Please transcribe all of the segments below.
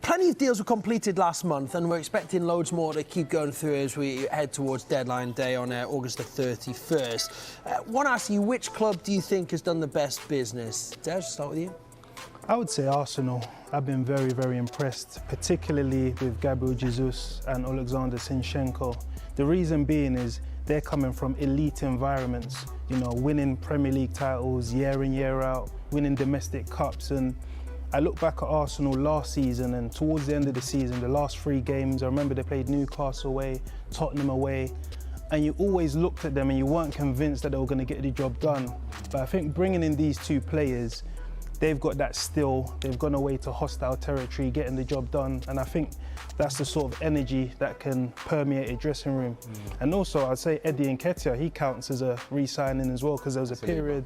Plenty of deals were completed last month, and we're expecting loads more to keep going through as we head towards deadline day on August the 31st. Want to ask you, which club do you think has done the best business? Des, start with you. I would say Arsenal. I've been very, very impressed, particularly with Gabriel Jesus and Alexander Zinchenko. The reason being is they're coming from elite environments, you know, winning Premier League titles year in, year out, winning domestic cups. And I look back at Arsenal last season, and towards the end of the season, the last 3 games, I remember they played Newcastle away, Tottenham away, and you always looked at them and you weren't convinced that they were going to get the job done. But I think bringing in these 2 players, they've got that still, they've gone away to hostile territory, getting the job done, and I think that's the sort of energy that can permeate a dressing room. And also, I'd say Eddie Nketiah, he counts as a re-signing as well, because there was a period,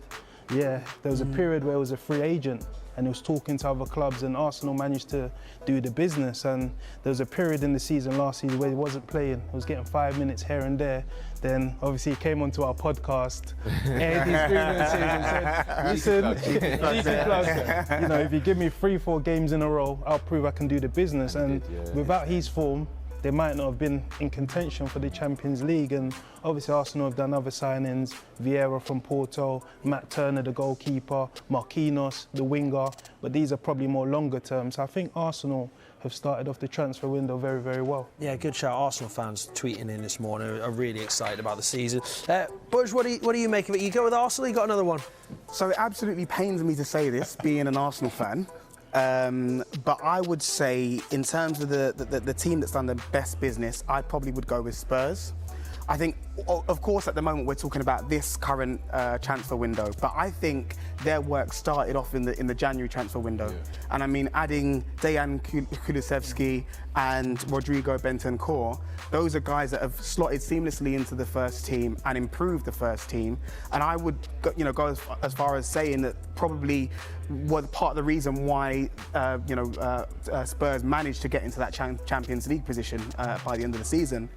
there was a period where he was a free agent, and he was talking to other clubs, and Arsenal managed to do the business. And there was a period in the season last season where he wasn't playing. He was getting 5 minutes here and there. Then obviously he came onto our podcast, aired his grievances and said, listen, you know, if you give me 3-4 games in a row, I'll prove I can do the business. And without his form, they might not have been in contention for the Champions League. And obviously Arsenal have done other signings, Vieira from Porto, Matt Turner, the goalkeeper, Marquinhos, the winger, but these are probably more longer term. So I think Arsenal have started off the transfer window very, very well. Yeah, good shout. Arsenal fans tweeting in this morning are really excited about the season. Budge, what do you make of it? You go with Arsenal, you got another one? So it absolutely pains me to say this, being an Arsenal fan. But I would say, in terms of the team that's done the best business, I probably would go with Spurs. I think, of course, at the moment we're talking about this current transfer window, but I think their work started off in the January transfer window. And I mean, adding Dejan Kulusevski and Rodrigo Bentancur, those are guys that have slotted seamlessly into the first team and improved the first team. And I would, go as far as saying that probably was part of the reason why, Spurs managed to get into that Champions League position by the end of the season.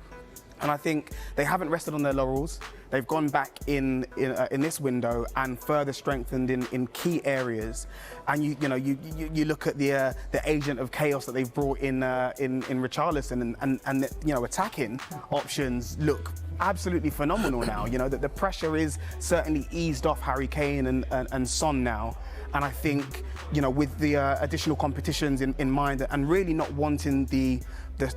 And I think they haven't rested on their laurels. They've gone back in this window and further strengthened in key areas. And you look at the agent of chaos that they've brought in Richarlison, and attacking options look absolutely phenomenal now. You know that the pressure is certainly eased off Harry Kane and Son now. And I think, with the additional competitions in mind, and really not wanting the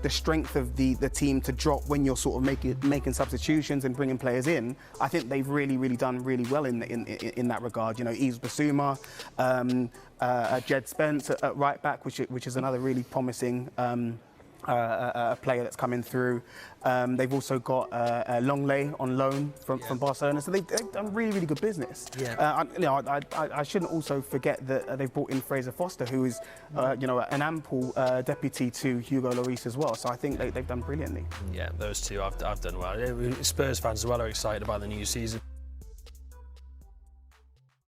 strength of the team to drop when you're sort of making substitutions and bringing players in, I think they've really done really well in that regard. Yves Bissouma, Jed Spence at right back, which is another really promising a player that's coming through. They've also got Longley on loan from Barcelona, so they've done really good business. I shouldn't also forget that they've brought in Fraser Foster, who is an ample deputy to Hugo Lloris as well. So I think they've done brilliantly. Yeah, those two I've done well. Spurs fans as well are excited about the new season.